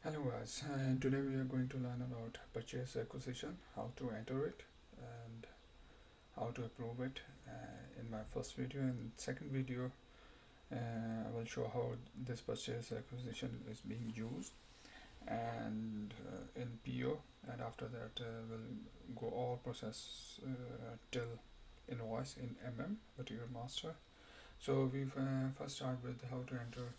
Hello guys, today we are going to learn about purchase acquisition, how to enter it and how to approve it. In my first video and second video, I will show how this purchase acquisition is being used and in PO, and after that we'll go all process till invoice in material master. So we first start with how to enter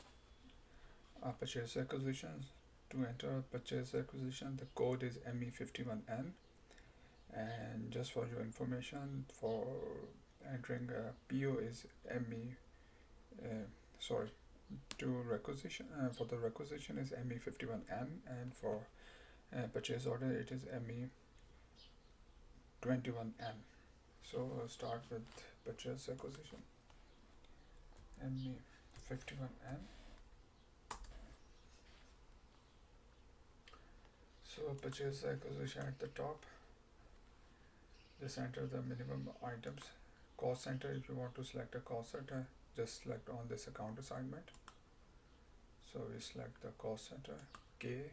a purchase acquisition. To enter a purchase acquisition, the code is ME51N, and just for your information, for entering a PO is ME sorry, to requisition for the requisition is ME51N, and for purchase order it is ME21N. So start with purchase acquisition, ME51N. So purchase acquisition at the top, just enter the minimum items. Cost center, if you want to select a cost center, just select on this account assignment. So we select the cost center. K,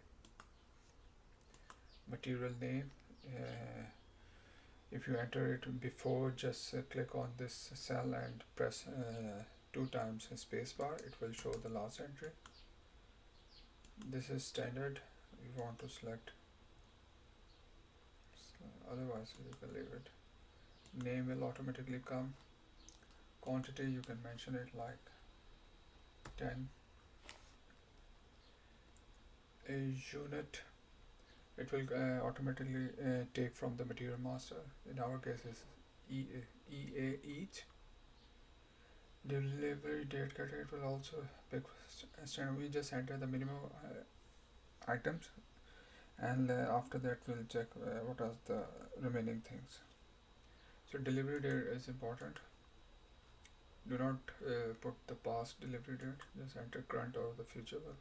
material name, if you enter it before, just click on this cell and press 2 times spacebar. It will show the last entry. This is standard. You want to select, otherwise you can leave it. Name will automatically come. Quantity, you can mention it like 10. A unit, it will automatically take from the material master. In our case is EA each. Delivery date category, it will also pick standard. We just enter the minimum items, and after that we'll check what are the remaining things. So delivery date is important. Do not put the past delivery date, just enter current or the future one.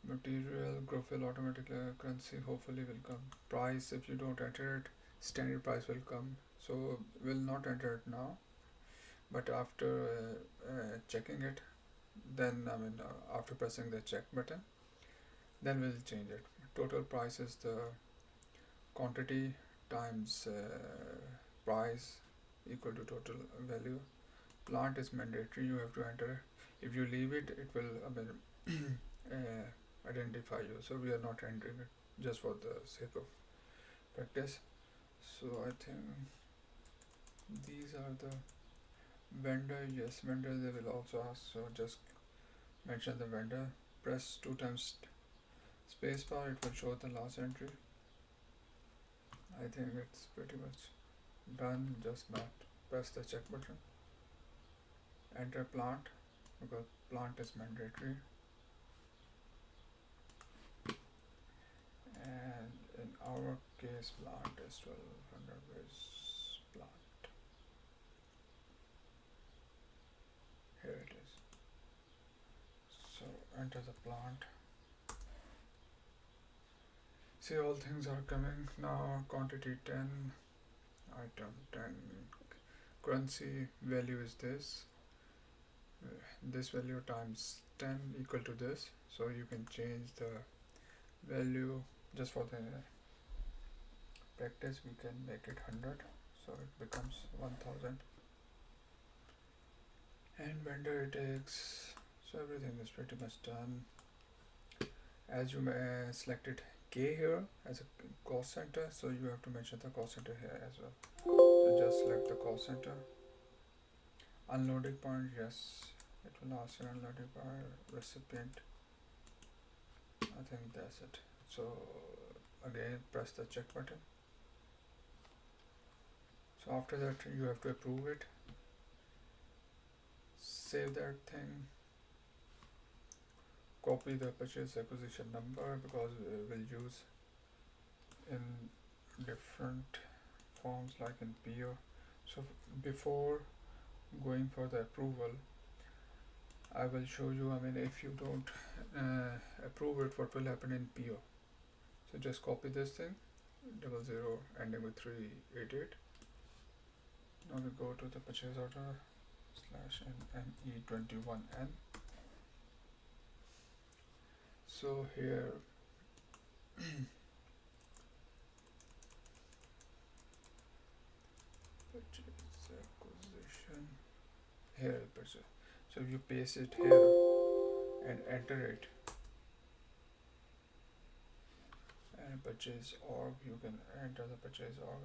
Material group will automatically, currency hopefully will come. Price, if you don't enter it, standard price will come. So we'll not enter it now, but after checking it, then after pressing the check button, then we'll change it. Total price is the quantity times price equal to total value. Plant is mandatory, you have to enter. If you leave it, it will identify you, so we are not entering it just for the sake of practice. So I think these are the vendor. Yes, vendor they will also ask, so just mention the vendor, press 2 times spacebar, it will show the last entry. I think it's pretty much done, just not press the check button. Enter plant, because plant is mandatory, and in our case plant is 1200. Where's plant? Here it is. So enter the plant. See, all things are coming now. Quantity 10, item 10, currency value is this. This value times 10 equal to this, so you can change the value. Just for the practice we can make it 100, so it becomes 1000. And vendor takes, so everything is pretty much done. As you selected K here as a cost center, so you have to mention the cost center here as well. So just select the cost center. Unloading point, yes, it will ask you unloading point. Recipient, I think that's it. So again press the check button. So after that you have to approve it, save that thing, copy the purchase acquisition number, because we'll use in different forms like in PO. So before going for the approval, I will show you, if you don't approve it, what will happen in PO. So just copy this thing, 00 ending with 388. Now we go to the purchase order /ME51N. So here purchase acquisition, here purchase. So if you paste it here and enter it, and purchase org, you can enter the purchase org.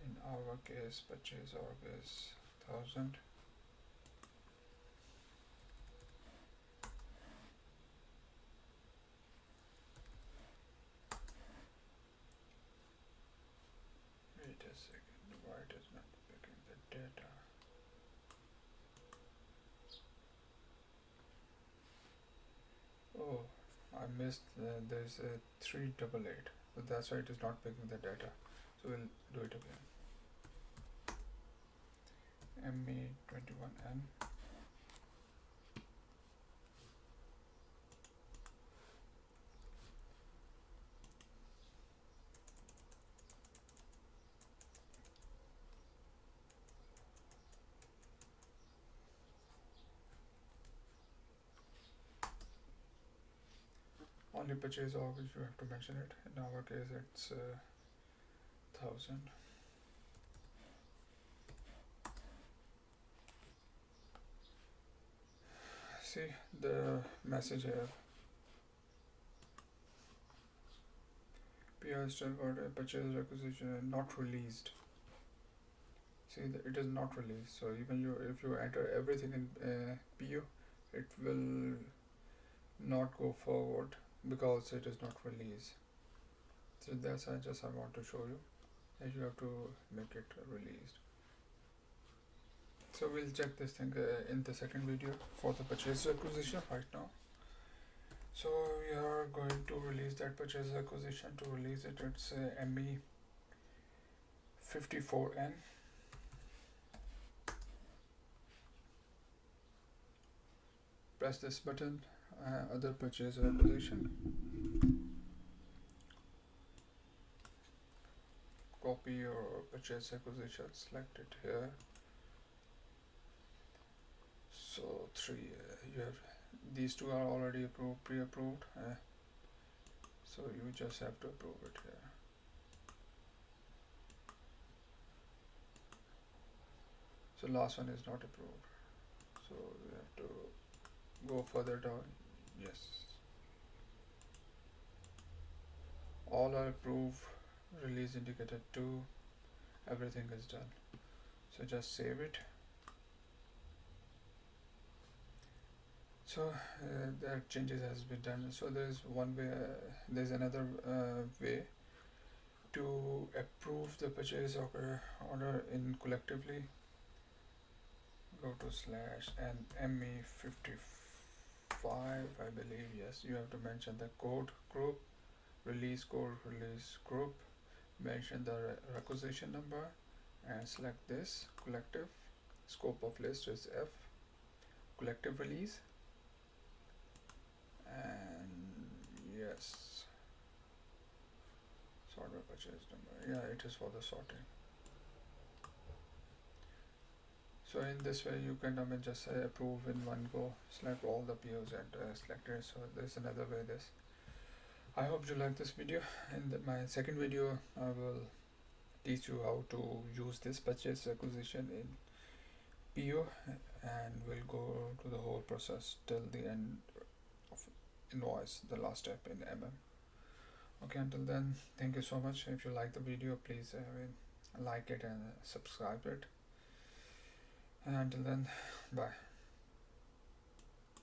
In our case, purchase org is 1000. Wait a second, why it is not picking the data? Oh, I missed there's a 388, so that's why it is not picking the data. So we'll do it again. ME51N. Only purchase org you have to mention it. In our case, it's 1000. See the message here. PO still got a purchase requisition not released. See, it is not released. So even if you enter everything in PO, it will not go forward because it is not released. So that's I want to show you that you have to make it released. So we'll check this thing in the second video for the purchase acquisition right now. So we are going to release that purchase acquisition. To release it, it's ME54N. Press this button, other purchase acquisition. Copy your purchase acquisition, select it here. So you have these two are already approved, pre-approved. So you just have to approve it here. So last one is not approved. So we have to go further down. Yes. All are approved. Release indicated 2. Everything is done. So just save it. So that changes has been done. So there's one way, there's another way to approve the purchase order in collectively. Go to slash and ME55, I believe. Yes, you have to mention the code group, release group, mention the requisition number, and select this collective. Scope of list is F, collective release, and yes, sort by purchase number. Yeah, it is for the sorting. So in this way you can just approve in one go, select all the POs and select it. So there's another way this. I hope you like this video. In my second video I will teach you how to use this purchase acquisition in PO, and we'll go to the whole process till the end of invoice, the last step in MM. Okay, until then, thank you so much. If you like the video, please like it and subscribe it. And until then, bye.